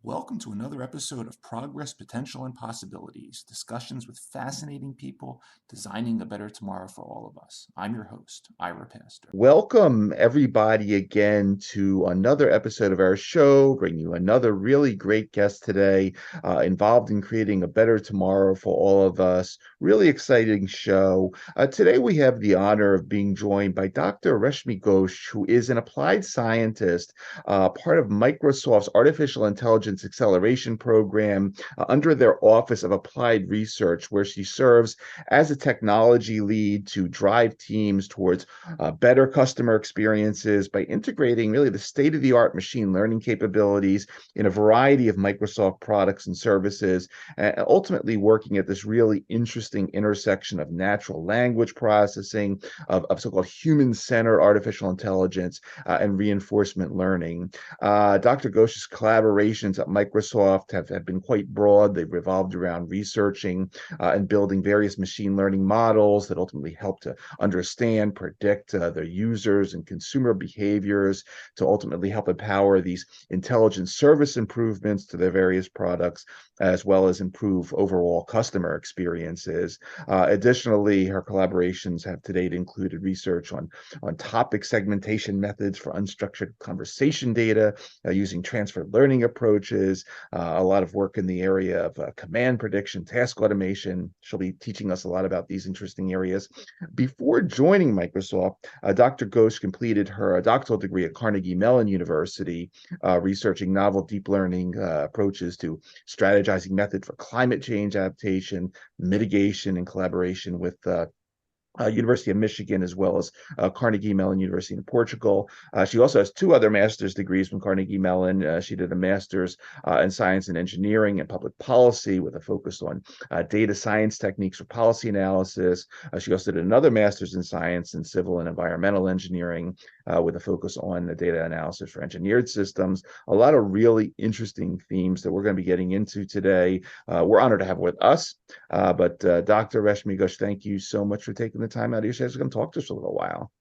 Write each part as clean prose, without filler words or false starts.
Welcome to another episode of Progress, Potential, and Possibilities, discussions with fascinating people designing a better tomorrow for all of us. I'm your host, Ira Pastor. Welcome, everybody, again to another episode of our show, bringing you another really great guest today involved in creating a better tomorrow for all of us. Really exciting show. Today, we have the honor of being joined by Dr. Reshmi Ghosh, who is an applied scientist, part of Microsoft's Artificial Intelligence Acceleration Program under their Office of Applied Research, where she serves as a technology lead to drive teams towards better customer experiences by integrating really the state-of-the-art machine learning capabilities in a variety of Microsoft products and services, and ultimately working at this really interesting intersection of natural language processing, of so-called human-centered artificial intelligence, and reinforcement learning. Dr. Ghosh's collaborations at Microsoft have been quite broad. They've revolved around researching and building various machine learning models that ultimately help to understand, predict their users and consumer behaviors, to ultimately help empower these intelligent service improvements to their various products, as well as improve overall customer experiences. Additionally, her collaborations have to date included research on topic segmentation methods for unstructured conversation data using transfer learning approaches, a lot of work in the area of command prediction, task automation. She'll be teaching us a lot about these interesting areas. Before joining Microsoft, Dr. Ghosh completed her doctoral degree at Carnegie Mellon University, researching novel deep learning approaches to strategizing method for climate change adaptation, mitigation, in collaboration with University of Michigan, as well as Carnegie Mellon University in Portugal. She also has two other master's degrees from Carnegie Mellon. She did a master's in science and engineering and public policy with a focus on data science techniques for policy analysis. She also did another master's in science and civil and environmental engineering with a focus on the data analysis for engineered systems. A lot of really interesting themes that we're going to be getting into today. We're honored to have with us, but Dr. Reshmi Ghosh, thank you so much for taking the time out of your schedule to come talk to us for a little while.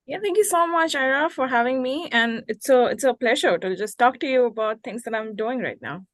Yeah, thank you so much, Ira, for having me. And it's a pleasure to just talk to you about things that I'm doing right now.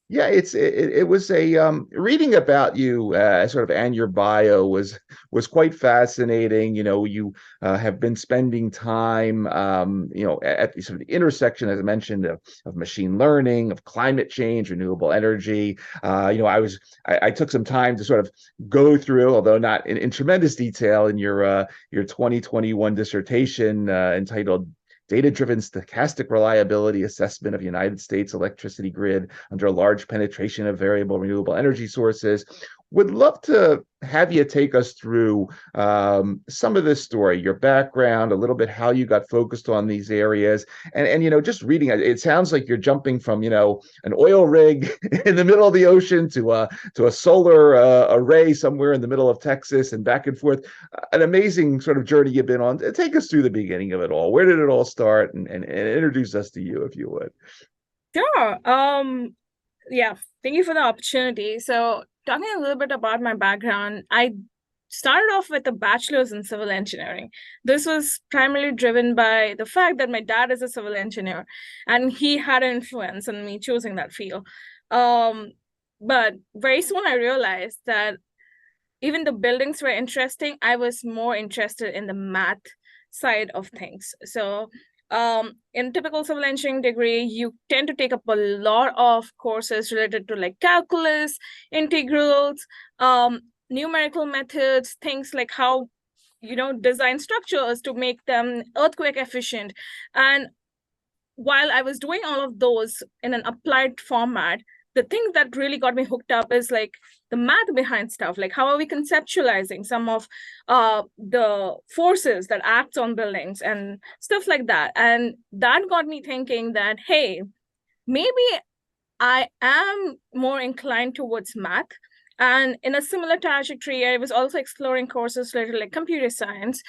Yeah, it was a reading about you sort of, and your bio was quite fascinating. You know, you have been spending time at the sort of the intersection, as I mentioned, of machine learning, of climate change, renewable energy. I took some time to sort of go through, although not in tremendous detail, in your 2021 dissertation entitled Data-Driven Stochastic Reliability Assessment of United States Electricity Grid Under a Large Penetration of Variable Renewable Energy Sources. Would love to have you take us through some of this story, your background, a little bit how you got focused on these areas, and just reading it sounds like you're jumping from an oil rig in the middle of the ocean to a solar array somewhere in the middle of Texas and back and forth. An amazing sort of journey you've been on. Take us through the beginning of it all. Where did it all start, and introduce us to you, if you would. Sure. Yeah, thank you for the opportunity. So, talking a little bit about my background, I started off with a bachelor's in civil engineering. This was primarily driven by the fact that my dad is a civil engineer, and he had an influence on me choosing that field. But very soon I realized that even the buildings were interesting, I was more interested in the math side of things. So in typical civil engineering degree, you tend to take up a lot of courses related to like calculus, integrals, numerical methods, things like how design structures to make them earthquake efficient. And while I was doing all of those in an applied format, the thing that really got me hooked up is like the math behind stuff. Like, how are we conceptualizing some of the forces that act on buildings and stuff like that? And that got me thinking that, hey, maybe I am more inclined towards math. And in a similar trajectory, I was also exploring courses related to like computer science,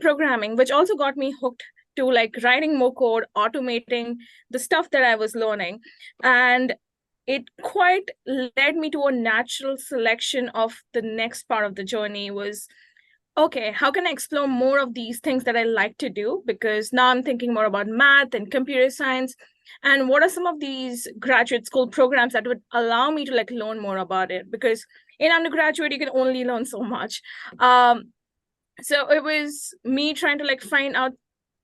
programming, which also got me hooked to like writing more code, automating the stuff that I was learning. And it quite led me to a natural selection of the next part of the journey was, okay, how can I explore more of these things that I like to do? Because now I'm thinking more about math and computer science. And what are some of these graduate school programs that would allow me to like learn more about it? Because in undergraduate, you can only learn so much. So it was me trying to like find out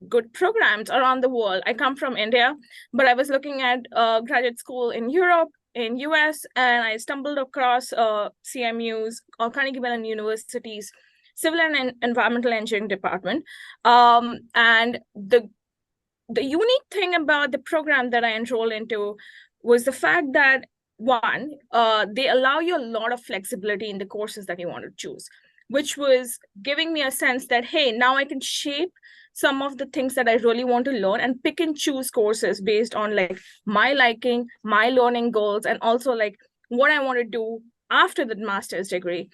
good programs around the world. I come from India, but I was looking at graduate school in Europe, in US, and I stumbled across CMU's or Carnegie Mellon University's Civil and Environmental Engineering department. And the unique thing about the program that I enrolled into was the fact that, one, they allow you a lot of flexibility in the courses that you want to choose, which was giving me a sense that, hey, now I can shape some of the things that I really want to learn and pick and choose courses based on like my liking, my learning goals, and also like what I want to do after the master's degree.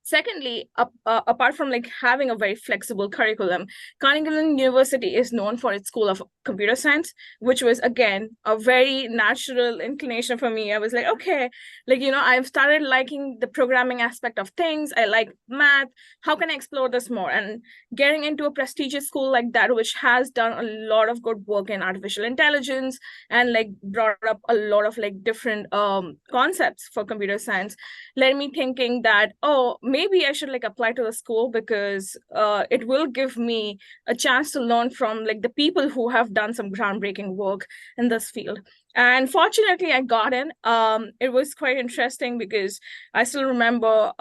Secondly, apart from like having a very flexible curriculum, Carnegie Mellon University is known for its School of Computer Science, which was, again, a very natural inclination for me. I was like, okay, like, I've started liking the programming aspect of things. I like math. How can I explore this more? And getting into a prestigious school like that, which has done a lot of good work in artificial intelligence and like brought up a lot of like different concepts for computer science, led me thinking that, oh, maybe I should like apply to the school because it will give me a chance to learn from like the people who have done some groundbreaking work in this field. And fortunately, I got in. It was quite interesting because I still remember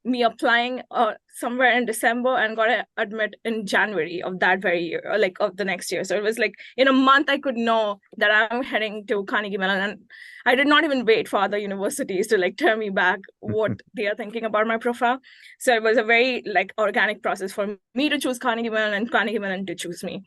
me applying somewhere in December and got admit in January of that very year, or like of the next year. So it was like in a month I could know that I'm heading to Carnegie Mellon, and I did not even wait for other universities to like tell me back what they are thinking about my profile. So it was a very like organic process for me to choose Carnegie Mellon and Carnegie Mellon to choose me.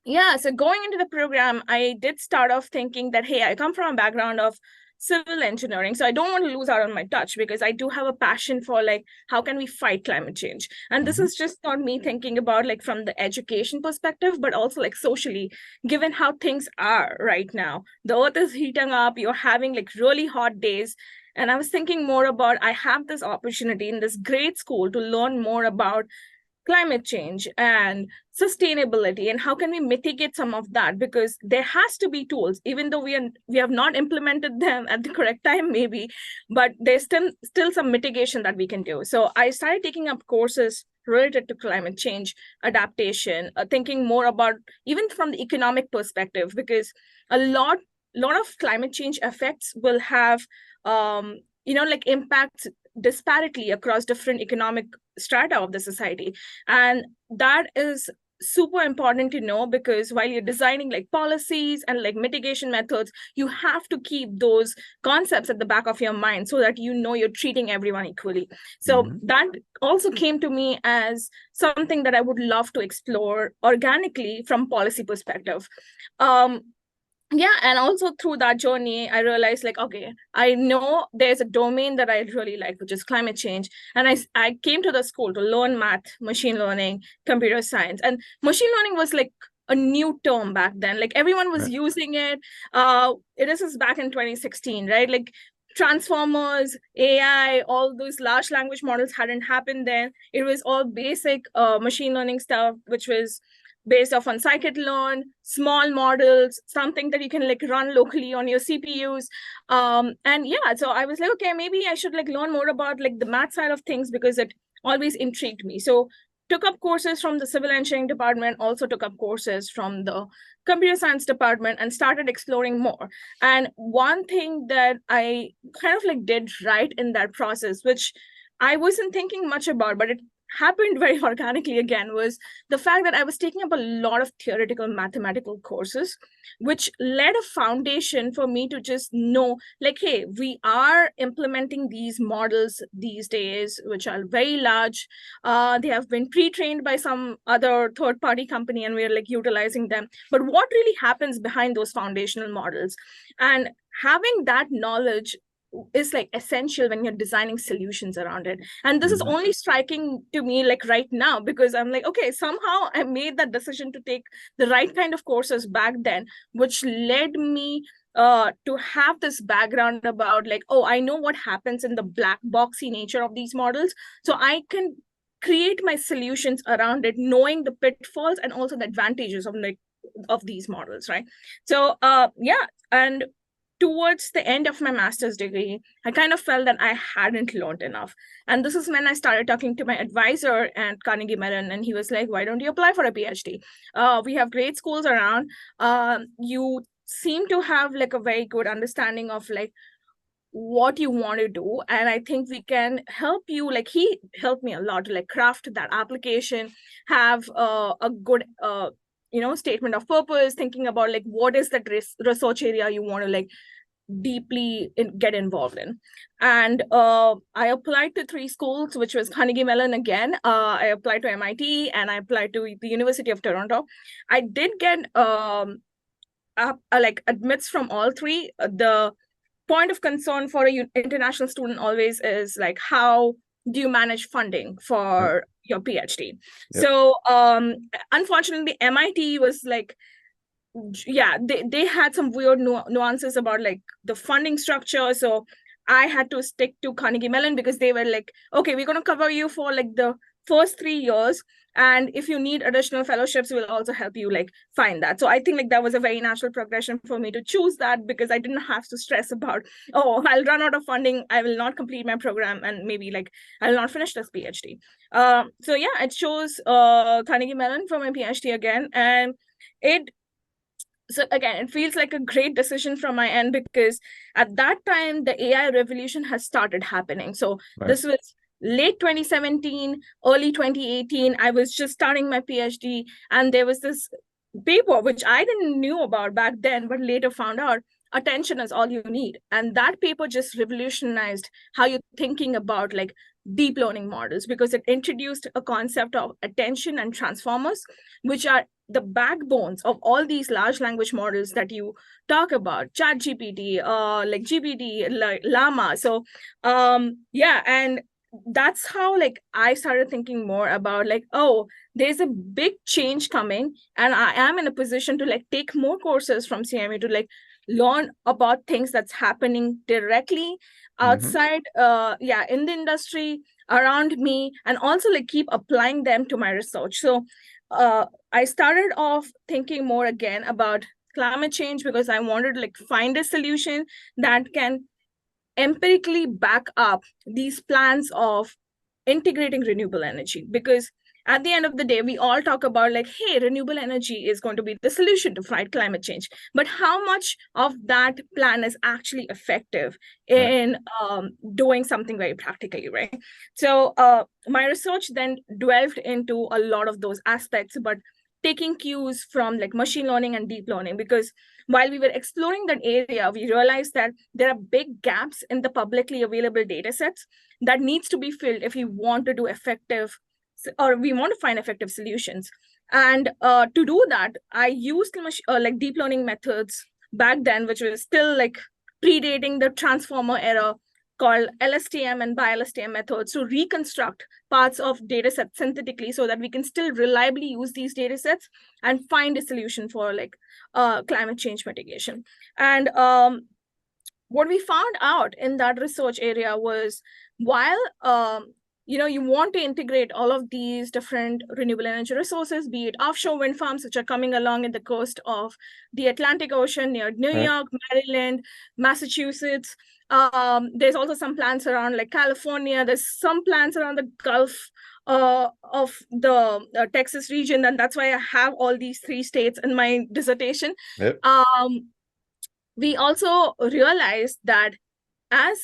Yeah, so going into the program, I did start off thinking that, hey, I come from a background of civil engineering, so I don't want to lose out on my touch because I do have a passion for like, how can we fight climate change? And this is just not me thinking about like from the education perspective, but also like socially, given how things are right now. The earth is heating up, you're having like really hot days. And I was thinking more about, I have this opportunity in this great school to learn more about climate change and sustainability, and how can we mitigate some of that, because there has to be tools, even though we have not implemented them at the correct time maybe, but there's still some mitigation that we can do. So I started taking up courses related to climate change, adaptation, thinking more about even from the economic perspective, because a lot of climate change effects will have like impacts disparately across different economic strata of the society. And that is super important to know, because while you're designing like policies and like mitigation methods, you have to keep those concepts at the back of your mind so that you're treating everyone equally. So that also came to me as something that I would love to explore organically from policy perspective. Yeah, and also through that journey, I realized like, okay, I know there's a domain that I really like, which is climate change. And I came to the school to learn math, machine learning, computer science. And machine learning was like a new term back then. Like everyone was using it. This is back in 2016, right? Like transformers, AI, all those large language models hadn't happened then. It was all basic machine learning stuff, which was based off on scikit-learn, small models, something that you can like run locally on your CPUs. And yeah, so I was like, okay, maybe I should like learn more about like the math side of things, because it always intrigued me. So took up courses from the civil engineering department, also took up courses from the computer science department, and started exploring more. And one thing that I kind of like did right in that process, which I wasn't thinking much about, but it happened very organically again, was the fact that I was taking up a lot of theoretical mathematical courses, which led a foundation for me to just know, like, hey, we are implementing these models these days, which are very large. They have been pre-trained by some other third-party company, and we're like utilizing them. But what really happens behind those foundational models? And having that knowledge is like essential when you're designing solutions around it. And this is Mhm. only striking to me like right now, because I'm like, okay, somehow I made that decision to take the right kind of courses back then, which led me to have this background about like, oh, I know what happens in the black boxy nature of these models, so I can create my solutions around it, knowing the pitfalls and also the advantages of like of these models, right? So yeah. And towards the end of my master's degree, I kind of felt that I hadn't learned enough. And this is when I started talking to my advisor at Carnegie Mellon, and he was like, why don't you apply for a PhD? We have great schools around. You seem to have like a very good understanding of like what you want to do. And I think we can help you. Like he helped me a lot to like craft that application, have a good statement of purpose, thinking about like what is that research area you want to like deeply get involved in. And I applied to 3 schools, which was Carnegie Mellon again. I applied to MIT, and I applied to the University of Toronto. I did get like admits from all 3. The point of concern for a international student always is like, how do you manage funding Yep. for your PhD? Yep. So unfortunately, MIT was like, yeah, they had some weird nuances about like the funding structure. So I had to stick to Carnegie Mellon, because they were like, okay, we're going to cover you for like the first 3 years, and if you need additional fellowships, we'll also help you like find that. So I think like that was a very natural progression for me to choose that, because I didn't have to stress about, oh, I'll run out of funding, I will not complete my program, and maybe like I'll not finish this PhD. So yeah, I chose Carnegie Mellon for my PhD again. And so again, it feels like a great decision from my end, because at that time the AI revolution has started happening. So Right. this was late 2017, early 2018. I was just starting my PhD, and there was this paper which I didn't knew about back then, but later found out, attention is all you need. And that paper just revolutionized how you're thinking about like deep learning models, because it introduced a concept of attention and transformers, which are the backbones of all these large language models that you talk about, chat GPT, like GPT, like llama. So yeah, and that's how like I started thinking more about like, oh, there's a big change coming, and I am in a position to like take more courses from CME to like learn about things that's happening directly outside in the industry around me, and also like keep applying them to my research. So I started off thinking more again about climate change, because I wanted to like find a solution that can empirically back up these plans of integrating renewable energy. Because at the end of the day, we all talk about like, hey, renewable energy is going to be the solution to fight climate change. But how much of that plan is actually effective in doing something very practically, right? So my research then delved into a lot of those aspects, but taking cues from like machine learning and deep learning, because while we were exploring that area, we realized that there are big gaps in the publicly available data sets that needs to be filled if we want to do effective, or we want to find effective solutions. And to do that, I used like deep learning methods back then, which was still like predating the transformer era, called LSTM and bi-LSTM methods, to reconstruct parts of data sets synthetically, so that we can still reliably use these data sets and find a solution for like climate change mitigation. And what we found out in that research area was, while you want to integrate all of these different renewable energy resources, be it offshore wind farms, which are coming along in the coast of the Atlantic Ocean near New York, Maryland, Massachusetts. There's also some plants around like California. There's some plants around the Gulf of the Texas region, and that's why I have all these 3 states in my dissertation. Yep. We also realized that as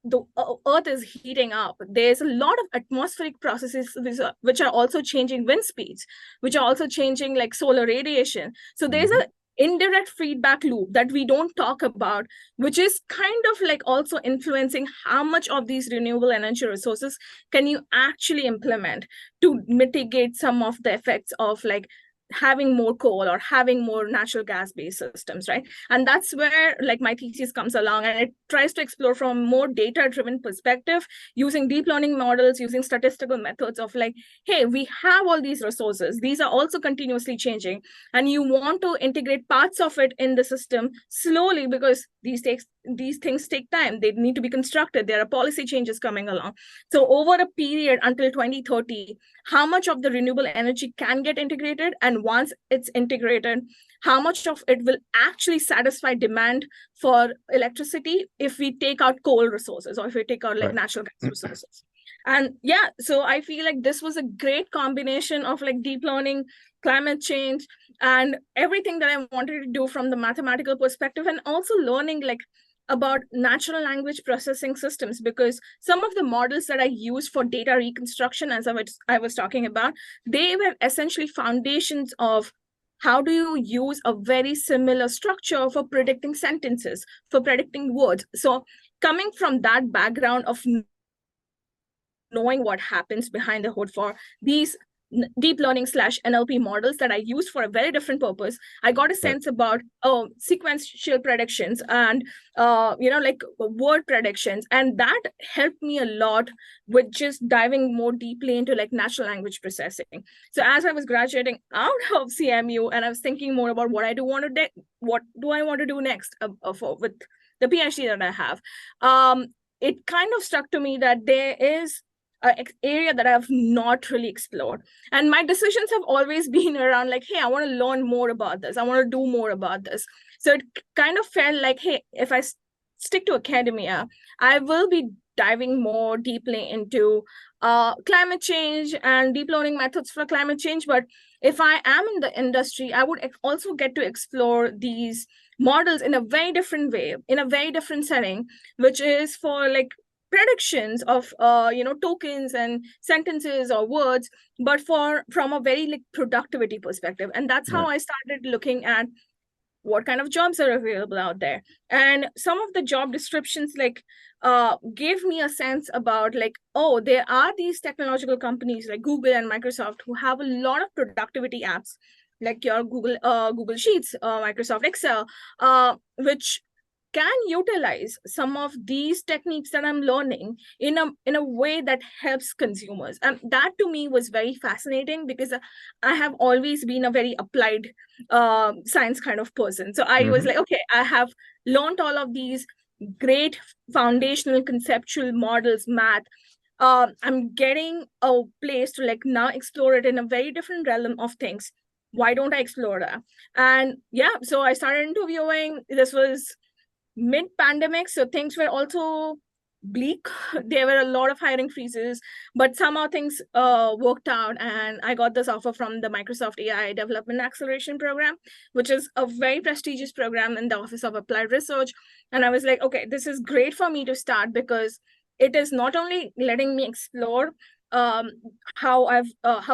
the earth is heating up. There's a lot of atmospheric processes which are also changing wind speeds, which are also changing like solar radiation. So there's a indirect feedback loop that we don't talk about, which is kind of like also influencing how much of these renewable energy resources can you actually implement to mitigate some of the effects of like having more coal or having more natural gas based systems, right? And that's where like my thesis comes along, and it tries to explore from more data driven perspective, using deep learning models, using statistical methods of like, hey, we have all these resources, these are also continuously changing, and you want to integrate parts of it in the system slowly, because these things take time, they need to be constructed, there are policy changes coming along. So over a period until 2030, how much of the renewable energy can get integrated, and once it's integrated, how much of it will actually satisfy demand for electricity if we take out coal resources or if we take out like natural gas resources. And yeah, so I feel like this was a great combination of like deep learning, climate change, and everything that I wanted to do from the mathematical perspective, and also learning like about natural language processing systems, because some of the models that I used for data reconstruction, as I was talking about, they were essentially foundations of how do you use a very similar structure for predicting sentences, for predicting words. So coming from that background of knowing what happens behind the hood for these deep learning / NLP models that I used for a very different purpose, I got a sense about sequential predictions and like word predictions, and that helped me a lot with just diving more deeply into like natural language processing. So as I was graduating out of CMU and I was thinking more about what do I want to do next with the PhD that I have, it kind of struck to me that there is an area that I've not really explored. And my decisions have always been around like, hey, I want to learn more about this. I want to do more about this. So it kind of felt like, hey, if I stick to academia, I will be diving more deeply into climate change and deep learning methods for climate change. But if I am in the industry, I would also get to explore these models in a very different way, in a very different setting, which is for like predictions of tokens and sentences or words, but from a very like productivity perspective. And that's how I started looking at what kind of jobs are available out there. And some of the job descriptions like gave me a sense about like, oh, there are these technological companies like Google and Microsoft who have a lot of productivity apps, like your Google Sheets, Microsoft Excel, which can utilize some of these techniques that I'm learning in a way that helps consumers. And that to me was very fascinating, because I have always been a very applied science kind of person. So I was like, okay, I have learned all of these great foundational conceptual models, math. I'm getting a place to like now explore it in a very different realm of things. Why don't I explore that? And yeah, so I started interviewing. This was mid-pandemic, so things were also bleak. There were a lot of hiring freezes, but somehow things worked out, and I got this offer from the Microsoft AI Development Acceleration Program, which is a very prestigious program in the Office of Applied Research. And I was like, okay, this is great for me to start, because it is not only letting me explore how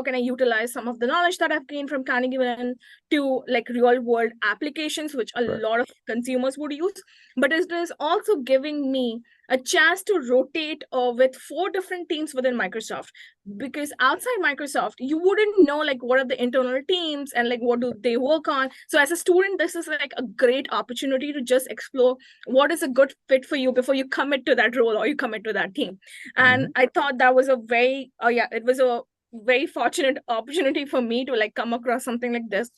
can I utilize some of the knowledge that I've gained from Carnegie Mellon to like real world applications, which a lot of consumers would use, but it is also giving me a chance to rotate with 4 different teams within Microsoft. Because outside Microsoft, you wouldn't know like what are the internal teams and like what do they work on. So as a student, this is like a great opportunity to just explore what is a good fit for you before you commit to that role or you commit to that team. And I thought that was it was a very fortunate opportunity for me to like come across something like this.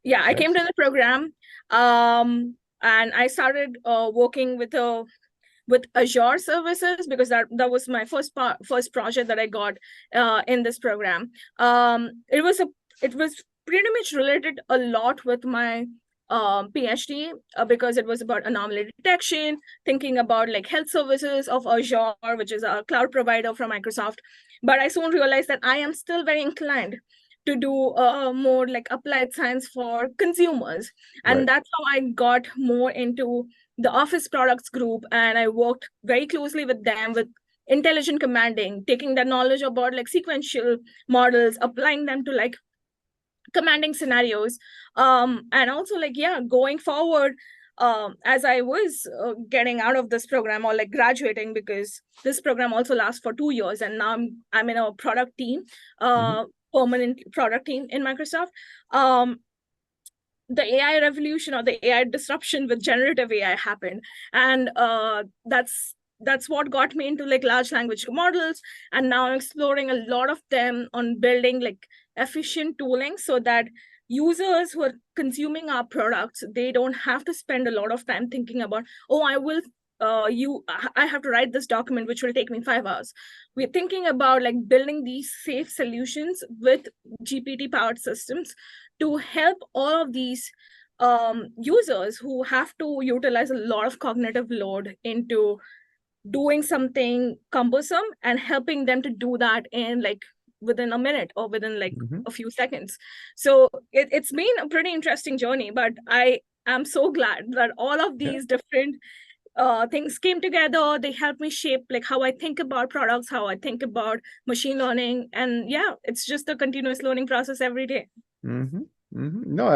Yeah, I came to the program, and I started working with Azure services, because that was my first project that I got in this program. It was pretty much related a lot with my PhD, because it was about anomaly detection, thinking about like health services of Azure, which is a cloud provider from Microsoft. But I soon realized that I am still very inclined to do more like applied science for consumers. And that's how I got more into the office products group, and I worked very closely with them with intelligent commanding, taking that knowledge about like sequential models, applying them to like commanding scenarios. And also like, yeah, going forward, as I was getting out of this program or like graduating, because this program also lasts for 2 years, and now I'm in a product team, permanent product team in Microsoft. The AI revolution or the AI disruption with generative AI happened, and that's what got me into like large language models, and now I'm exploring a lot of them on building like efficient tooling so that users who are consuming our products, they don't have to spend a lot of time thinking about, oh, I have to write this document which will take me 5 hours. We're thinking about like building these safe solutions with GPT powered systems to help all of these users who have to utilize a lot of cognitive load into doing something cumbersome, and helping them to do that in like within a minute or within like a few seconds. So it's been a pretty interesting journey, but I am so glad that all of these different things came together. They helped me shape like how I think about products, how I think about machine learning, and yeah, it's just a continuous learning process every day. No,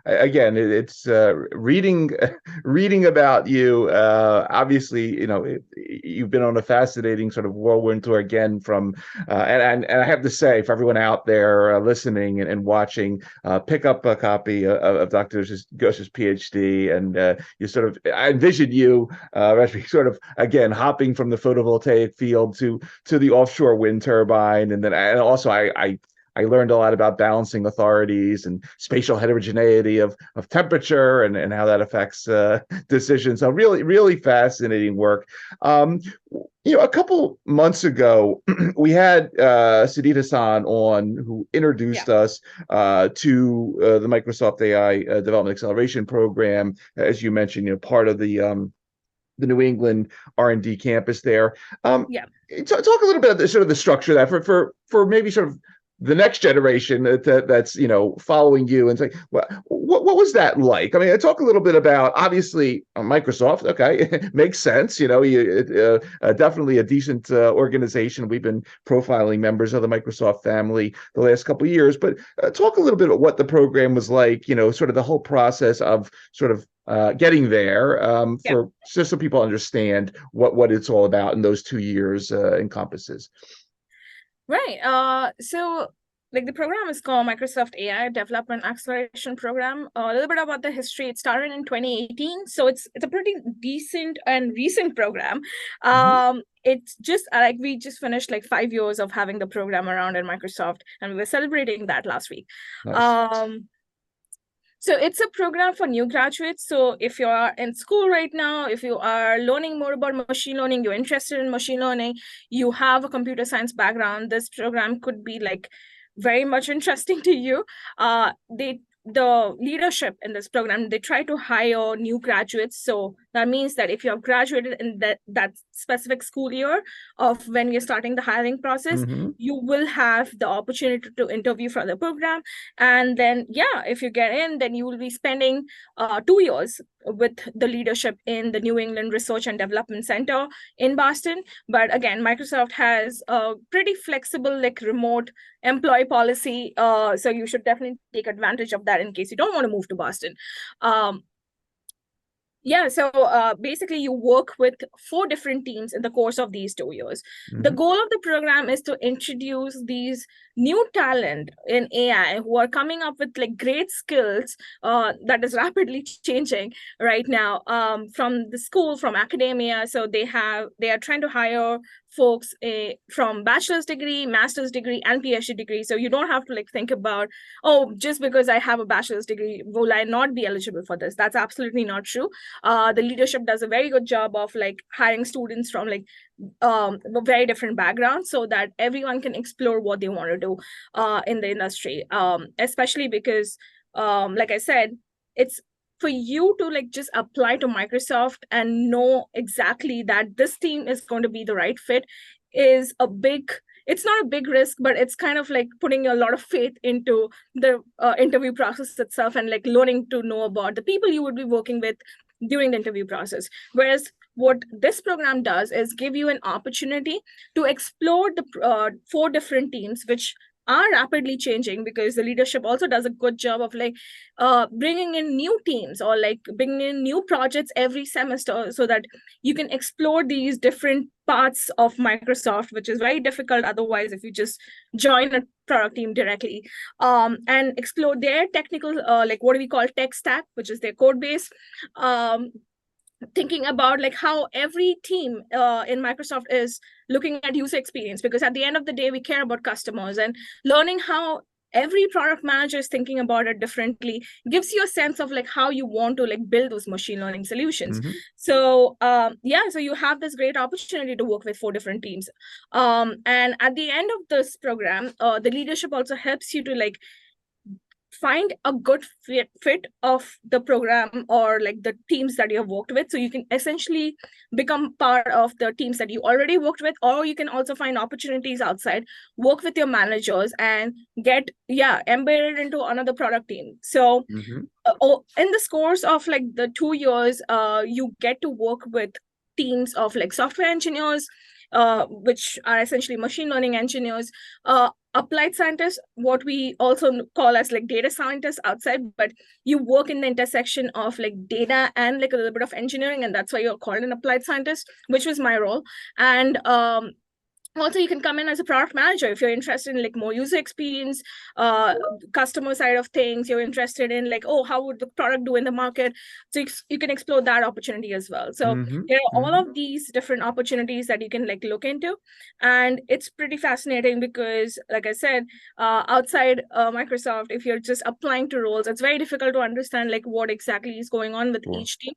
again, it's reading about you. Obviously, you've been on a fascinating sort of whirlwind tour again from, and I have to say, for everyone out there listening and watching, pick up a copy of Dr. Ghosh's PhD, and you sort of, I envision you, Reshmi, sort of again hopping from the photovoltaic field to the offshore wind turbine, and also I learned a lot about balancing authorities and spatial heterogeneity of temperature and how that affects decisions. So really, really fascinating work. A couple months ago, we had Sadita-san on, who introduced us to the Microsoft AI Development Acceleration Program, as you mentioned, part of the New England R&D campus there. Talk a little bit about sort of the structure of that for maybe sort of the next generation that's following you, and say, what was that like? I mean, talk a little bit about, obviously Microsoft, okay, makes sense. Definitely a decent organization. We've been profiling members of the Microsoft family the last couple of years, but talk a little bit about what the program was like. Sort of the whole process of sort of getting there, for just so people understand what it's all about, and those 2 years encompasses. Right. So like the program is called Microsoft AI Development Acceleration Program. A little bit about the history. It started in 2018, so it's a pretty decent and recent program. It's just like we just finished like 5 years of having the program around in Microsoft, and we were celebrating that last week. Nice. So it's a program for new graduates. So if you are in school right now, if you are learning more about machine learning, you're interested in machine learning, you have a computer science background, this program could be like very much interesting to you. The leadership in this program, they try to hire new graduates. So that means that if you have graduated in that specific school year of when you're starting the hiring process, you will have the opportunity to interview for the program. And then, if you get in, then you will be spending 2 years with the leadership in the New England Research and Development Center in Boston. But again, Microsoft has a pretty flexible, like remote employee policy. So you should definitely take advantage of that in case you don't want to move to Boston. So basically you work with 4 different teams in the course of these 2 years. The goal of the program is to introduce these new talent in AI who are coming up with like great skills that is rapidly changing right now, from the school, from academia. So they are trying to hire folks from bachelor's degree, master's degree, and PhD degree. So you don't have to like think about, oh, just because I have a bachelor's degree, will I not be eligible for this? That's absolutely not true. The leadership does a very good job of like hiring students from like very different backgrounds, so that everyone can explore what they want to do in the industry, especially because like I said, it's for you to like just apply to Microsoft and know exactly that this team is going to be the right fit is it's not a big risk, but it's kind of like putting a lot of faith into the interview process itself, and like learning to know about the people you would be working with, during the interview process. Whereas what this program does is give you an opportunity to explore the 4 different teams, which are rapidly changing, because the leadership also does a good job of like bringing in new teams or like bringing in new projects every semester, so that you can explore these different parts of Microsoft, which is very difficult otherwise if you just join a product team directly, and explore their technical, like what do we call tech stack, which is their code base, thinking about like how every team in Microsoft is looking at user experience, because at the end of the day, we care about customers, and learning how every product manager is thinking about it differently gives you a sense of like how you want to like build those machine learning solutions. Mm-hmm. So so you have this great opportunity to work with 4 different teams. And at the end of this program, the leadership also helps you to like find a good fit of the program or like the teams that you have worked with, so you can essentially become part of the teams that you already worked with, or you can also find opportunities outside, work with your managers, and get embedded into another product team. So in this course of like the 2 years, you get to work with teams of like software engineers, which are essentially machine learning engineers, applied scientists, what we also call as like data scientists outside, but you work in the intersection of like data and like a little bit of engineering, and that's why you're called an applied scientist, which was my role. And also you can come in as a product manager if you're interested in like more user experience, customer side of things. You're interested in like, oh, how would the product do in the market? So you can explore that opportunity as well. So there are all of these different opportunities that you can like look into, and it's pretty fascinating because, like I said, outside Microsoft, if you're just applying to roles, it's very difficult to understand like what exactly is going on with each team.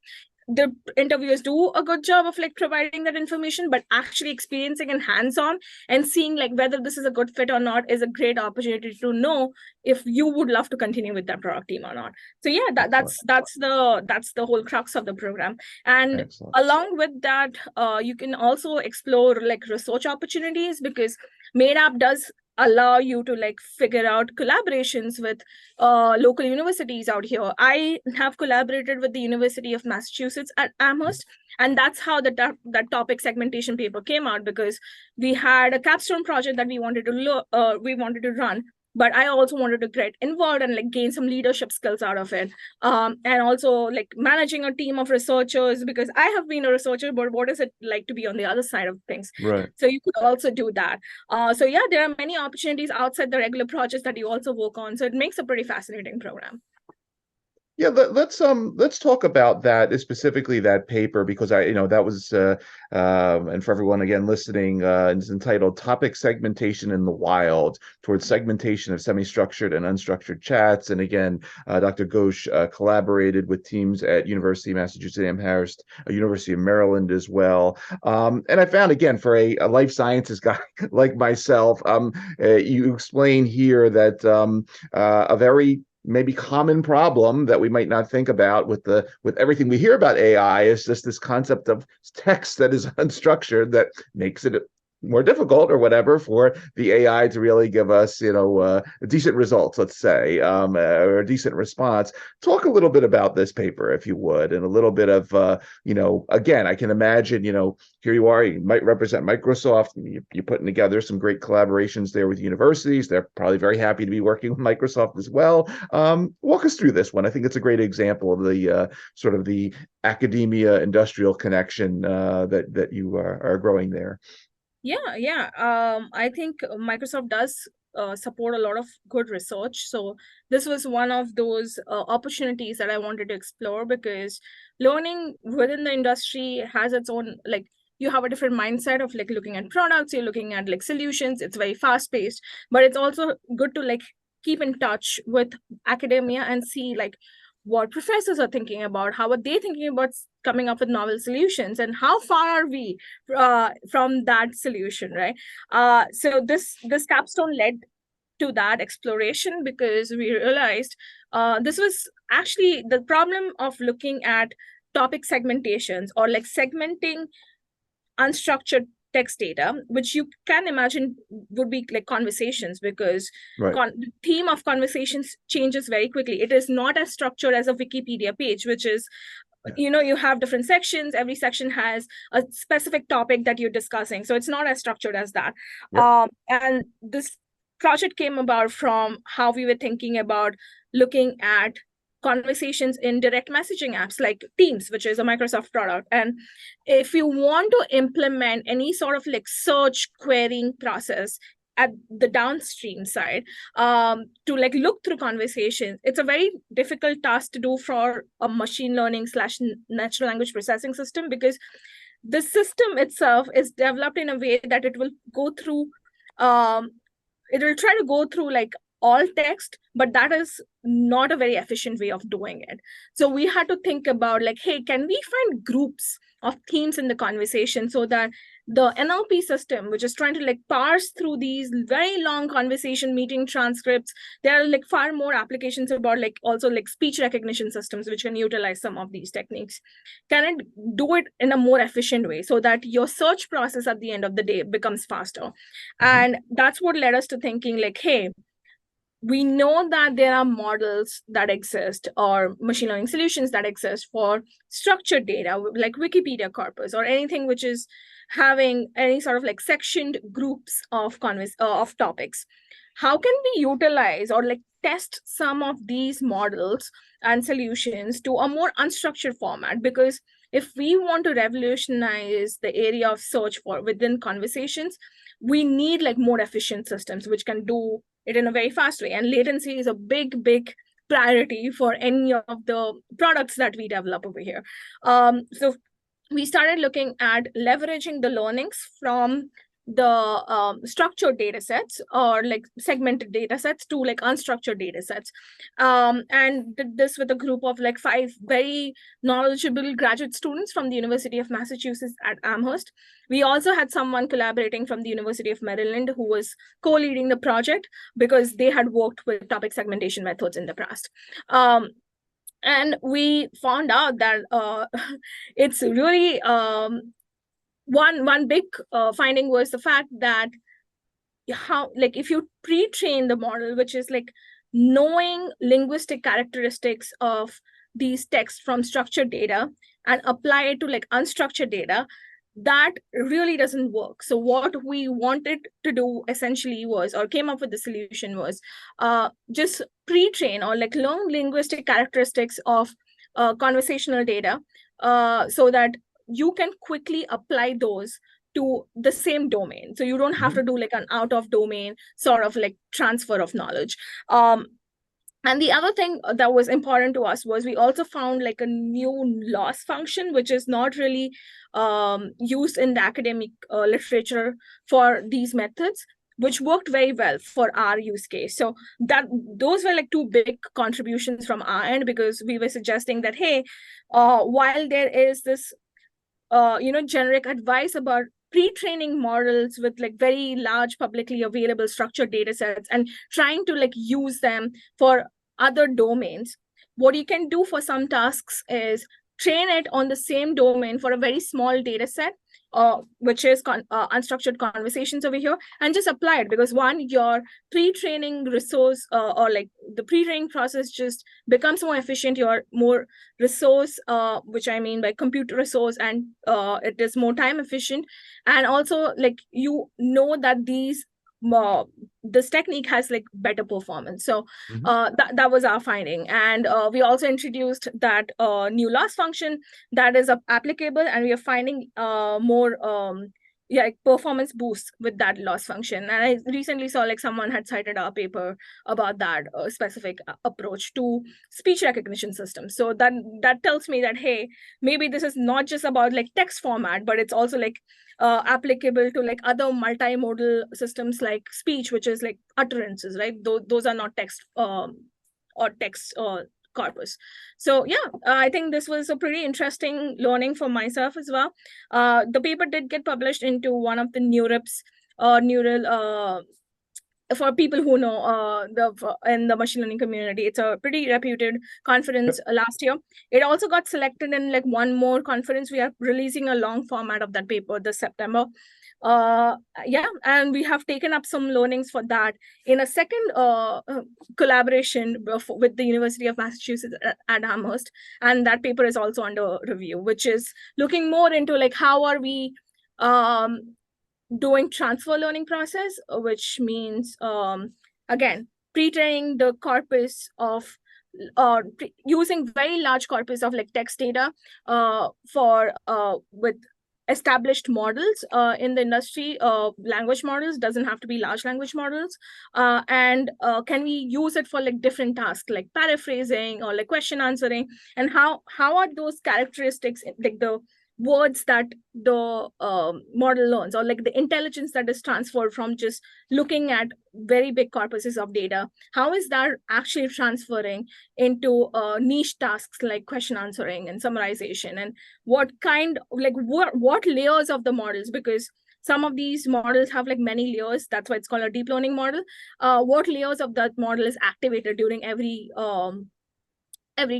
The interviewers do a good job of like providing that information, but actually experiencing and hands-on and seeing like whether this is a good fit or not is a great opportunity to know if you would love to continue with that product team or not. So that's the whole crux of the program. And along with that, you can also explore like research opportunities, because MAIDAP does allow you to like figure out collaborations with local universities out here. I have collaborated with the University of Massachusetts at Amherst, and that's how that topic segmentation paper came out, because we had a capstone project that we wanted to run. But I also wanted to get involved and like gain some leadership skills out of it, and also like managing a team of researchers, because I have been a researcher, but what is it like to be on the other side of things? Right. So you could also do that. So there are many opportunities outside the regular projects that you also work on. So it makes a pretty fascinating program. Yeah, let's talk about that, specifically that paper, because that was and for everyone again listening, it's entitled "Topic Segmentation in the Wild: Towards Segmentation of Semi-Structured and Unstructured Chats." And again, Dr. Ghosh collaborated with teams at University of Massachusetts Amherst, University of Maryland as well. And I found, again, for a life sciences guy like myself, you explain here that a very maybe common problem that we might not think about with everything we hear about AI is just this concept of text that is unstructured that makes it more difficult or whatever for the AI to really give us, decent results, let's say, or a decent response. Talk a little bit about this paper, if you would, and a little bit of, again, I can imagine, here you are, you might represent Microsoft, you're putting together some great collaborations there with universities. They're probably very happy to be working with Microsoft as well. Walk us through this one. I think it's a great example of the sort of the academia industrial connection that you are growing there. I think Microsoft does support a lot of good research. So this was one of those opportunities that I wanted to explore, because learning within the industry has its own, like, you have a different mindset of like looking at products, you're looking at like solutions. It's very fast paced, but it's also good to like keep in touch with academia and see like what professors are thinking about, how are they thinking about coming up with novel solutions, and how far are we from that solution, right? So this capstone led to that exploration, because we realized this was actually the problem of looking at topic segmentations, or like segmenting unstructured text data, which you can imagine would be like conversations, because the theme of conversations changes very quickly. It is not as structured as a Wikipedia page, which is you have different sections. Every section has a specific topic that you're discussing. So it's not as structured as that. Yep. And this project came about from how we were thinking about looking at conversations in direct messaging apps like Teams, which is a Microsoft product. And if you want to implement any sort of like search querying process at the downstream side, to like look through conversations, it's a very difficult task to do for a machine learning / natural language processing system, because the system itself is developed in a way that it will go through it will try to go through like all text, but that is not a very efficient way of doing it. So we had to think about like, hey, can we find groups of themes in the conversation so that the NLP system, which is trying to like parse through these very long conversation meeting transcripts, there are like far more applications about like also like speech recognition systems, which can utilize some of these techniques. Can it do it in a more efficient way so that your search process at the end of the day becomes faster? And that's what led us to thinking like, hey, we know that there are models that exist or machine learning solutions that exist for structured data like Wikipedia corpus or anything which is having any sort of like sectioned groups of topics. How can we utilize or like test some of these models and solutions to a more unstructured format? Because if we want to revolutionize the area of search for within conversations, we need like more efficient systems which can do it in a very fast way. And latency is a big priority for any of the products that we develop over here. So we started looking at leveraging the learnings from the structured data sets or like segmented data sets to like unstructured data sets, and did this with a group of like 5 very knowledgeable graduate students from the University of Massachusetts at Amherst. We also had someone collaborating from the University of Maryland who was co-leading the project because they had worked with topic segmentation methods in the past. And we found out that it's really one big finding was the fact that how like if you pre-train the model, which is like knowing linguistic characteristics of these texts from structured data and apply it to like unstructured data, that really doesn't work. So what we wanted to do essentially was, or came up with the solution was, just pre-train or like learn linguistic characteristics of conversational data, so that you can quickly apply those to the same domain. So you don't have to do like an out of domain sort of like transfer of knowledge. And the other thing that was important to us was we also found like a new loss function, which is not really used in the academic literature for these methods, which worked very well for our use case. So that those were like 2 big contributions from our end, because we were suggesting that, hey, while there is this, generic advice about pre-training models with like very large publicly available structured data sets and trying to like use them for other domains, what you can do for some tasks is train it on the same domain for a very small data set, which is unstructured conversations over here, and just apply it. Because one, your pre-training resource or like the pre-training process just becomes more efficient. You're more resource, which I mean by compute resource, and it is more time efficient. And also like that this technique has like better performance. So that was our finding. And we also introduced that new loss function that is applicable, and we are finding more like performance boosts with that loss function. And I recently saw like someone had cited our paper about that specific approach to speech recognition systems. So that tells me that, hey, maybe this is not just about like text format, but it's also like applicable to like other multimodal systems like speech, which is like utterances, right? Those are not text or text corpus. So yeah, I think this was a pretty interesting learning for myself as well. The paper did get published into one of the NeurIPS neural for people who know in the machine learning community. It's a pretty reputed conference last year. It also got selected in like one more conference. We are releasing a long format of that paper this September. Yeah, and we have taken up some learnings for that in a second collaboration with the University of Massachusetts at Amherst, and that paper is also under review, which is looking more into like how are we doing transfer learning process, which means again pre-training the corpus of using very large corpus of like text data for with established models in the industry. Language models doesn't have to be large language models, and can we use it for like different tasks like paraphrasing or like question answering, and how are those characteristics like the words that the model learns, or like the intelligence that is transferred from just looking at very big corpuses of data, how is that actually transferring into niche tasks like question answering and summarization, and what kind, like what layers of the models, because some of these models have like many layers, that's why it's called a deep learning model. What layers of that model is activated during every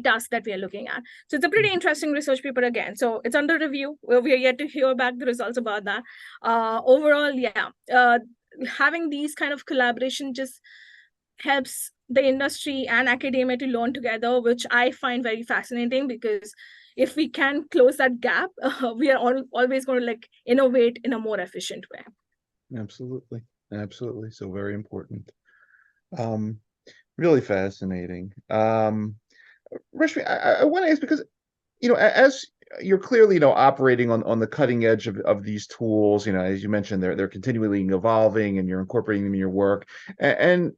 task that we are looking at. So it's a pretty interesting research paper again. So it's under review. We are yet to hear back the results about that. Overall, yeah, having these kind of collaboration just helps the industry and academia to learn together, which I find very fascinating, because if we can close that gap, we are always going to like innovate in a more efficient way. Absolutely. Absolutely. So very important. Really fascinating. Reshmi, I want to ask, because, as you're clearly, operating on the cutting edge of these tools, as you mentioned, they're continually evolving and you're incorporating them in your work. And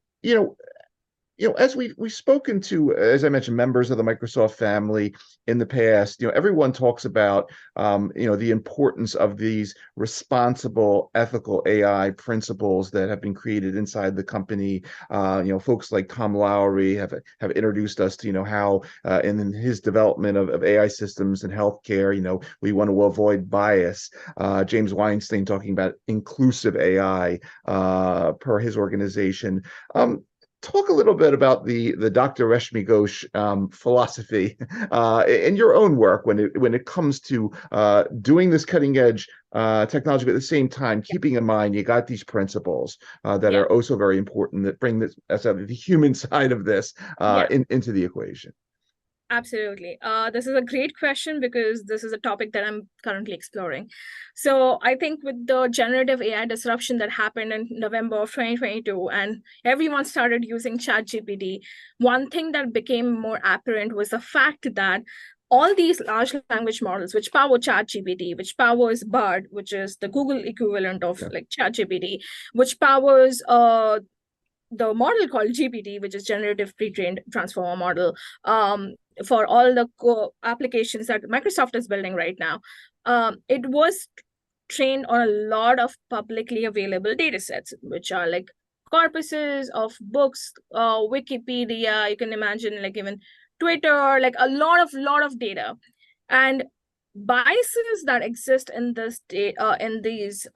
as we've spoken to, as I mentioned, members of the Microsoft family in the past, everyone talks about, the importance of these responsible, ethical AI principles that have been created inside the company. Folks like Tom Lowry have introduced us to, how in his development of AI systems and healthcare, we want to avoid bias. James Weinstein talking about inclusive AI per his organization. Talk a little bit about the Dr. Reshmi Ghosh philosophy in your own work when it comes to doing this cutting edge technology, but at the same time keeping in mind you got these principles that are also very important, that bring the human side of this into the equation. Absolutely. This is a great question, because this is a topic that I'm currently exploring. So I think with the generative AI disruption that happened in November of 2022, and everyone started using ChatGPT, one thing that became more apparent was the fact that all these large language models, which power ChatGPT, which powers Bard, which is the Google equivalent of like ChatGPT, which powers the model called GPT, which is generative pre-trained transformer model, for all the applications that Microsoft is building right now. It was trained on a lot of publicly available data sets, which are like corpuses of books, Wikipedia, you can imagine like even Twitter, like a lot of data. And biases that exist in this in these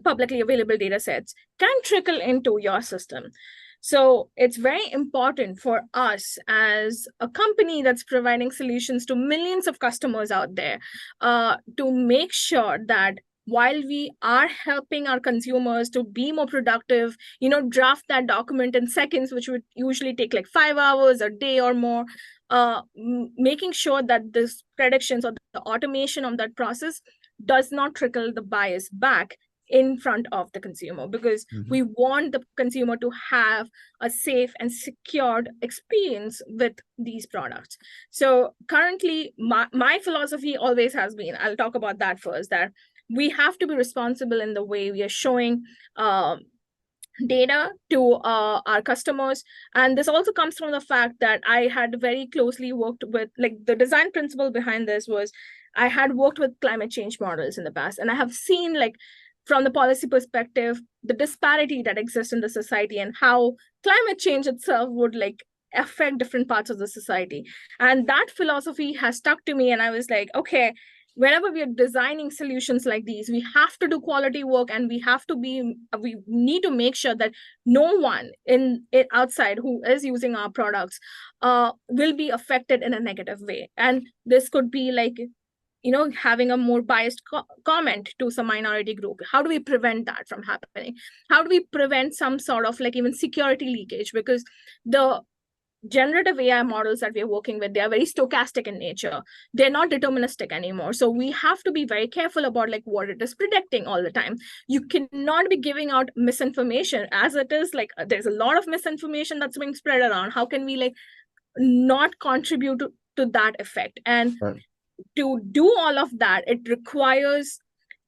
publicly available data sets can trickle into your system. So it's very important for us as a company that's providing solutions to millions of customers out there to make sure that while we are helping our consumers to be more productive, draft that document in seconds, which would usually take like 5 hours, a day or more, making sure that this predictions or the automation of that process does not trickle the bias back in front of the consumer, because we want the consumer to have a safe and secured experience with these products. So currently, my philosophy always has been, I'll talk about that first, that we have to be responsible in the way we are showing data to our customers. And this also comes from the fact that I had very closely worked with, like, the design principle behind this was I had worked with climate change models in the past, and I have seen, like, from the policy perspective, the disparity that exists in the society and how climate change itself would like affect different parts of the society. And that philosophy has stuck to me. And I was like, okay, whenever we are designing solutions like these, we have to do quality work, and we need to make sure that no one in it outside who is using our products will be affected in a negative way. And this could be like having a more biased comment to some minority group? How do we prevent that from happening? How do we prevent some sort of like even security leakage? Because the generative AI models that we're working with, they are very stochastic in nature. They're not deterministic anymore. So we have to be very careful about like what it is predicting all the time. You cannot be giving out misinformation as it is. Like there's a lot of misinformation that's being spread around. How can we like not contribute to that effect? And Right. to do all of that, it requires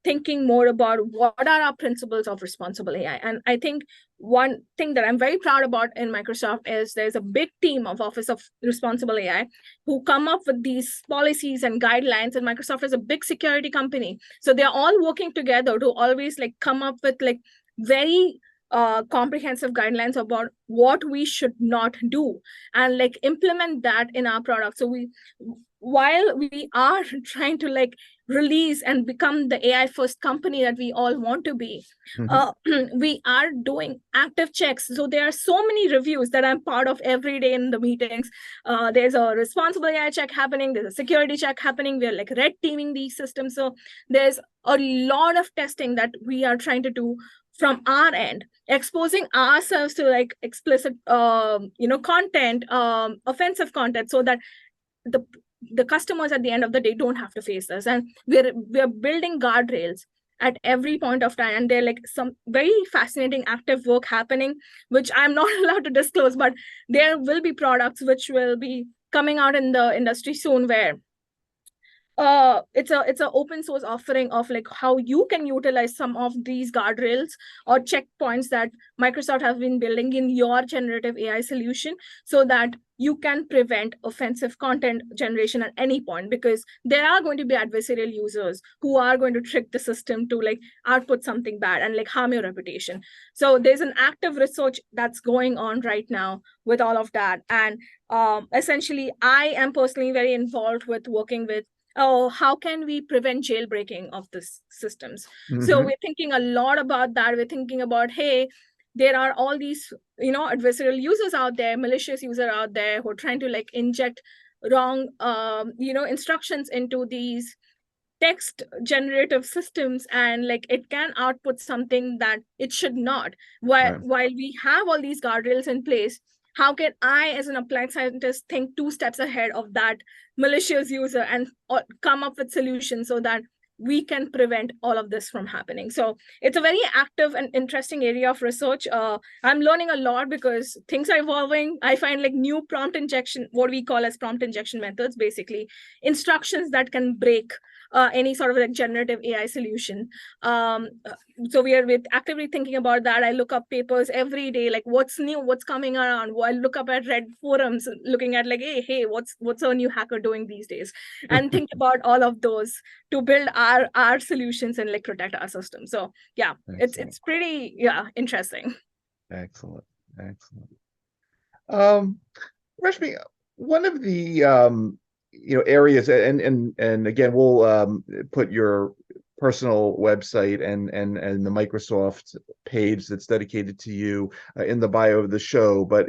thinking more about what are our principles of responsible AI. And I think one thing that I'm very proud about in Microsoft is there's a big team of Office of Responsible AI who come up with these policies and guidelines. And Microsoft is a big security company. So they're all working together to always like come up with like very comprehensive guidelines about what we should not do and like implement that in our product. So while we are trying to like release and become the AI first company that we all want to be, we are doing active checks. So there are so many reviews that I'm part of every day in the meetings. There's a responsible AI check happening. There's a security check happening. We're like red teaming these systems. So there's a lot of testing that we are trying to do from our end, exposing ourselves to like explicit, content, offensive content, so that the customers at the end of the day don't have to face this. And we're building guardrails at every point of time. And they're like some very fascinating active work happening, which I'm not allowed to disclose, but there will be products which will be coming out in the industry soon where it's a open source offering of like how you can utilize some of these guardrails or checkpoints that Microsoft has been building in your generative AI solution, so that you can prevent offensive content generation at any point, because there are going to be adversarial users who are going to trick the system to like output something bad and like harm your reputation. So there's an active research that's going on right now with all of that. And essentially, I am personally very involved with working with how can we prevent jailbreaking of these systems? So we're thinking a lot about that. We're thinking about, hey, there are all these, adversarial users out there, malicious users out there who are trying to like inject wrong, instructions into these text generative systems, and like it can output something that it should not. While we have all these guardrails in place, how can I, as an applied scientist, think 2 steps ahead of that malicious user and come up with solutions so that we can prevent all of this from happening? So it's a very active and interesting area of research. I'm learning a lot because things are evolving. I find like new prompt injection, what we call as prompt injection methods, basically instructions that can break any sort of like generative AI solution. So we're actively thinking about that. I look up papers every day, like what's new, what's coming around. I look up at Red forums, looking at like, hey, what's a new hacker doing these days, and think about all of those to build our solutions and like protect our system. So yeah, it's pretty interesting. Excellent. Reshmi, one of the areas, and again, we'll put your personal website and the Microsoft page that's dedicated to you in the bio of the show. But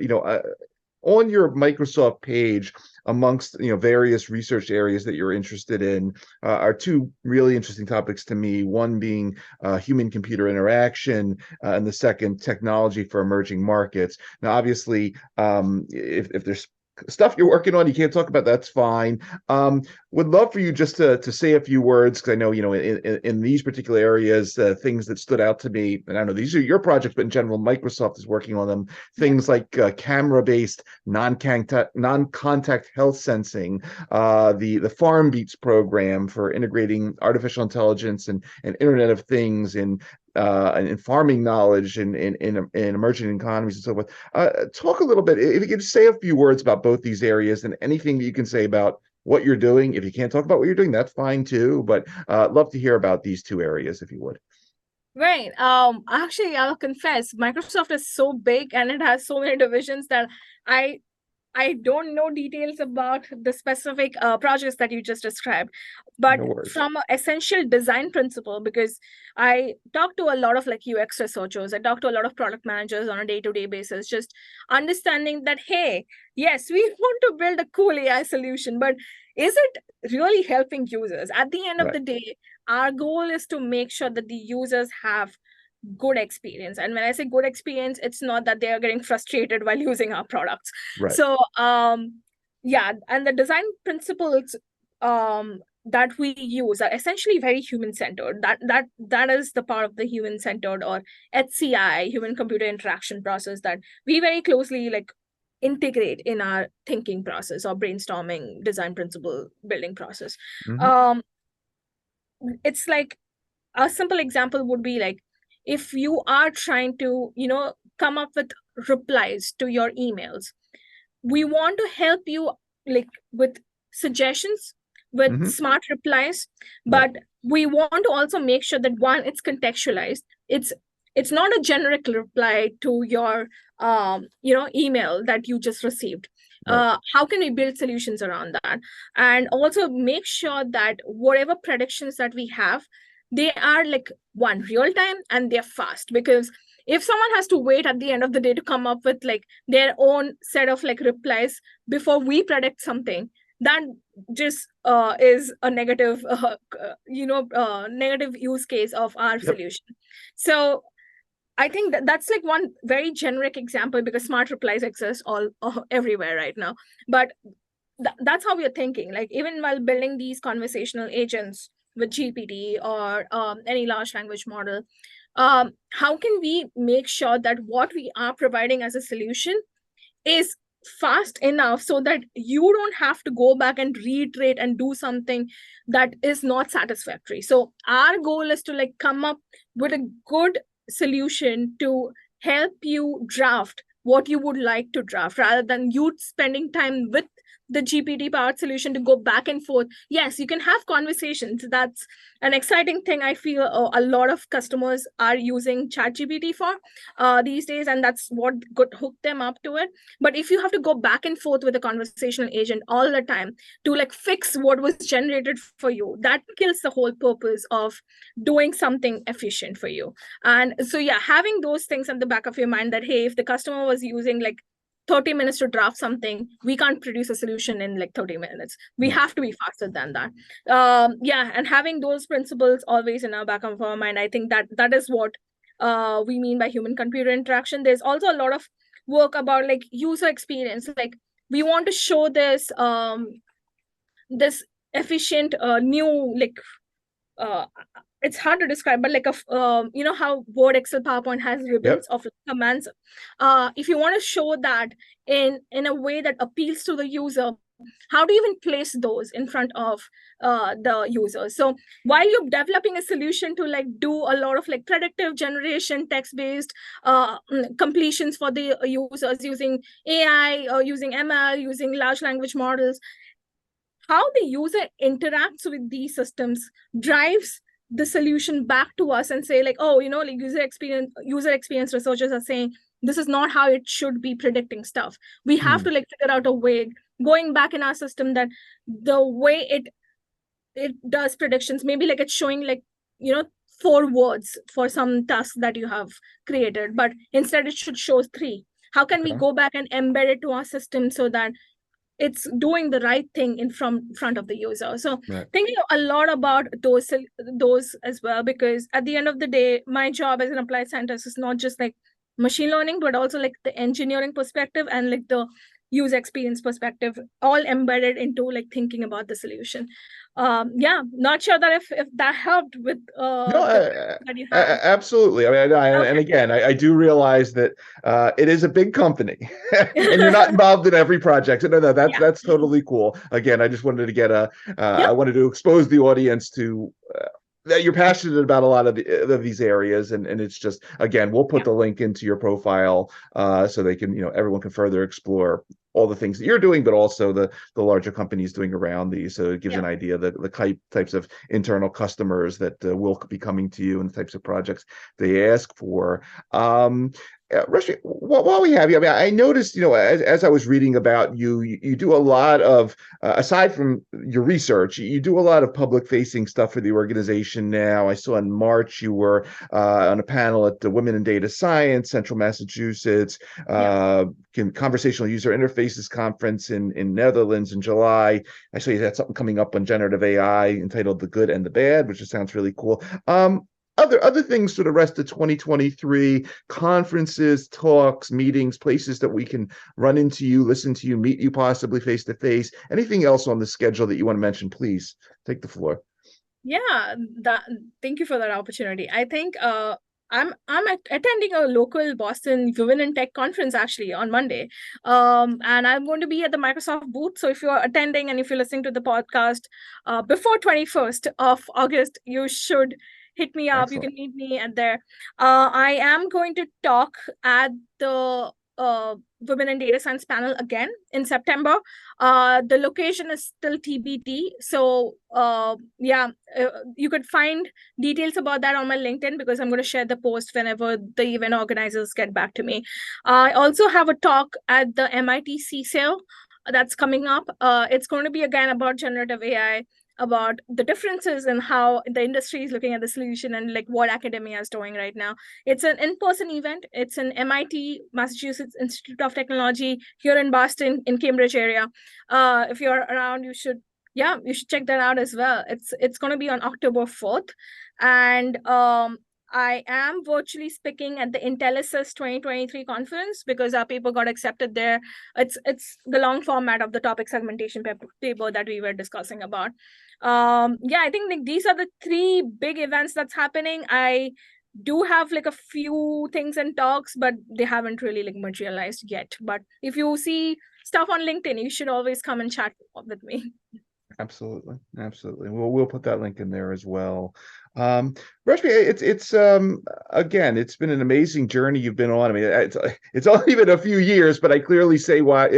on your Microsoft page, amongst various research areas that you're interested in, are 2 really interesting topics to me. One being human-computer interaction, and the second, technology for emerging markets. Now, obviously, if there's stuff you're working on you can't talk about, that's fine. Would love for you just to say a few words, because I know in these particular areas, things that stood out to me, and I know these are your projects, but in general Microsoft is working on them, things like camera-based non-contact health sensing, the Farm Beats program for integrating artificial intelligence and Internet of Things in farming knowledge in emerging economies and so forth. Talk a little bit, if you could say a few words about both these areas, and anything that you can say about what you're doing. If you can't talk about what you're doing, that's fine too, but love to hear about these 2 areas, if you would. Right. Actually, I'll confess, Microsoft is so big and it has so many divisions that I don't know details about the specific projects that you just described, but from an essential design principle, because I talk to a lot of like UX researchers, I talk to a lot of product managers on a day-to-day basis, just understanding that, hey, yes, we want to build a cool AI solution, but is it really helping users? At the end of Right. the day, our goal is to make sure that the users have good experience. And when I say good experience, it's not that they are getting frustrated while using our products. Right. So yeah, and the design principles that we use are essentially very human centered. That is the part of the human centered, or HCI, human computer interaction process, that we very closely like integrate in our thinking process or brainstorming design principle building process. Mm-hmm. It's like, a simple example would be like, if you are trying to come up with replies to your emails, we want to help you like with suggestions, with Mm-hmm. smart replies, Right. but we want to also make sure that, one, it's contextualized. It's not a generic reply to your email that you just received. Right. How can we build solutions around that, and also make sure that whatever predictions that we have, they are like, one, real time, and they're fast. Because if someone has to wait at the end of the day to come up with like their own set of like replies before we predict something, that just is a negative negative use case of our Yep. solution. So I think that's like one very generic example, because smart replies exist all everywhere right now. But that's how we are thinking. Like, even while building these conversational agents with GPT or any large language model, how can we make sure that what we are providing as a solution is fast enough so that you don't have to go back and reiterate and do something that is not satisfactory? So our goal is to like come up with a good solution to help you draft what you would like to draft, rather than you spending time with the GPT powered solution to go back and forth. Yes, you can have conversations. That's an exciting thing. I feel a lot of customers are using ChatGPT for these days, and that's what got hooked them up to it. But if you have to go back and forth with a conversational agent all the time to like fix what was generated for you, that kills the whole purpose of doing something efficient for you. And so, yeah, having those things at the back of your mind, that, hey, if the customer was using like 30 minutes to draft something, we can't produce a solution in like 30 minutes. We have to be faster than that. Yeah, and having those principles always in our back of our mind, I think that is what we mean by human computer interaction. There's also a lot of work about like user experience. Like, we want to show this this efficient new like it's hard to describe, but like how Word, Excel, PowerPoint has ribbons Yep. of commands. If you want to show that in a way that appeals to the user, how do you even place those in front of the user? So while you're developing a solution to like do a lot of like predictive generation, text-based completions for the users using AI or using ML, using large language models, how the user interacts with these systems drives the solution back to us and say like, oh, like user experience researchers are saying this is not how it should be predicting stuff. We have to like figure out a way going back in our system that the way it does predictions, maybe like it's showing like 4 words for some task that you have created, but instead it should show 3. How can we go back and embed it to our system so that it's doing the right thing in front of the user? So thinking a lot about those as well, because at the end of the day, my job as an applied scientist is not just like machine learning, but also like the engineering perspective and like the user experience perspective, all embedded into like thinking about the solution. Yeah, not sure that if that helped with No, the that you have. absolutely. I mean, and again, I do realize that it is a big company, and you're not involved in every project. So no, that's totally cool. Again, I just wanted to get I wanted to expose the audience to that you're passionate about a lot of these areas, and it's just, again, we'll put the link into your profile so they can, everyone can further explore all the things that you're doing, but also the larger companies doing around these. So it gives an idea that the types of internal customers that will be coming to you and the types of projects they ask for. Reshmi, while we have you, I mean, I noticed, as I was reading about you, you do a lot of, aside from your research, you do a lot of public-facing stuff for the organization now. I saw in March you were on a panel at the Women in Data Science, Central Massachusetts, Yeah. Conversational User Interfaces Conference in Netherlands in July. I saw you had something coming up on generative AI entitled The Good and the Bad, which just sounds really cool. Other things for the rest of 2023, conferences, talks, meetings, places that we can run into you, listen to you, meet you possibly face to face. Anything else on the schedule that you want to mention, please take the floor. Yeah, thank you for that opportunity. I think I'm attending a local Boston Women in Tech conference actually on Monday. And I'm going to be at the Microsoft booth. So if you're attending and if you're listening to the podcast before 21st of August, you should hit me up. Excellent. You can meet me at there. I am going to talk at the Women in Data Science panel again in September. The location is still TBD. So you could find details about that on my LinkedIn because I'm going to share the post whenever the event organizers get back to me. I also have a talk at the MIT CSAIL that's coming up. It's going to be again about generative AI, about the differences in how the industry is looking at the solution and like what academia is doing right now. It's an in-person event. It's an MIT, Massachusetts Institute of Technology here in Boston, in Cambridge area. If you're around, you should check that out as well. It's going to be on October 4th. And I am virtually speaking at the Intellisys 2023 conference because our paper got accepted there. It's the long format of the topic segmentation paper that we were discussing about. I think like these are the three big events that's happening. I do have like a few things and talks, but they haven't really like materialized yet. But if you see stuff on LinkedIn, you should always come and chat with me. Absolutely. We'll put that link in there as well. Reshmi, it's again, it's been an amazing journey you've been on. I mean, it's only been a few years, but I clearly say why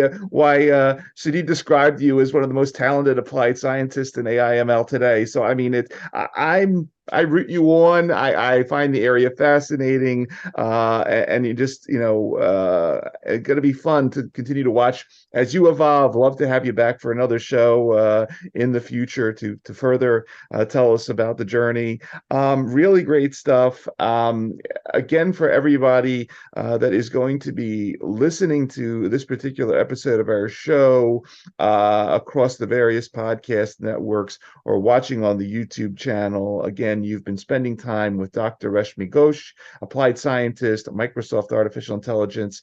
Sudhi described you as one of the most talented applied scientists in AI/ML today. So I mean, I root you on. I find the area fascinating, and you just it's going to be fun to continue to watch as you evolve. Love to have you back for another show in the future to further tell us about the journey. Really great stuff. Again, for everybody that is going to be listening to this particular episode of our show across the various podcast networks or watching on the YouTube channel, again, you've been spending time with Dr. Reshmi Ghosh, applied scientist at Microsoft Artificial Intelligence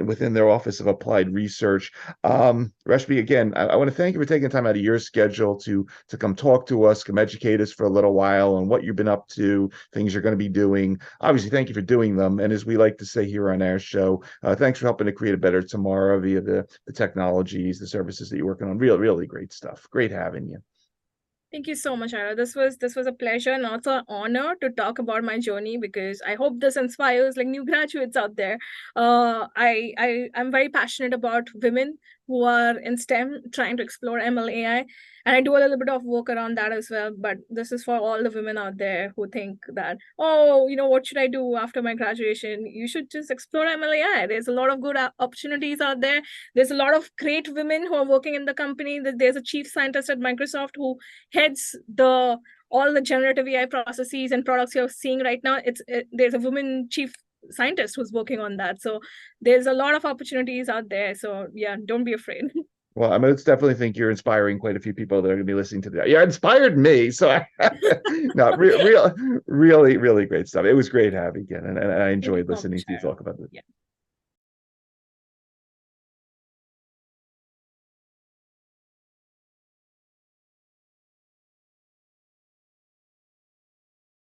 within their Office of Applied Research. Reshmi, again, I want to thank you for taking time out of your schedule to come talk to us, come educate us for a little while on what you've been up to, things you're going to be doing. Obviously, thank you for doing them. And as we like to say here on our show, thanks for helping to create a better tomorrow via the technologies, the services that you're working on. Really great stuff. Great having you. Thank you so much, Ira. This was a pleasure and also an honor to talk about my journey because I hope this inspires like new graduates out there. I'm very passionate about women who are in STEM trying to explore ML AI, and I do a little bit of work around that as well. But this is for all the women out there who think that, oh, what should I do after my graduation? You should just explore ML AI. There's a lot of good opportunities out there. There's a lot of great women who are working in the company. There's a chief scientist at Microsoft who heads all the generative AI processes and products you're seeing right now. There's a woman chief scientist who's working on that. So there's a lot of opportunities out there. So yeah, don't be afraid. Well, I mean, it's definitely think you're inspiring quite a few people that are going to be listening to that. Yeah, inspired me. So no, really great stuff. It was great having you, and I enjoyed listening to you talk about it. Yeah.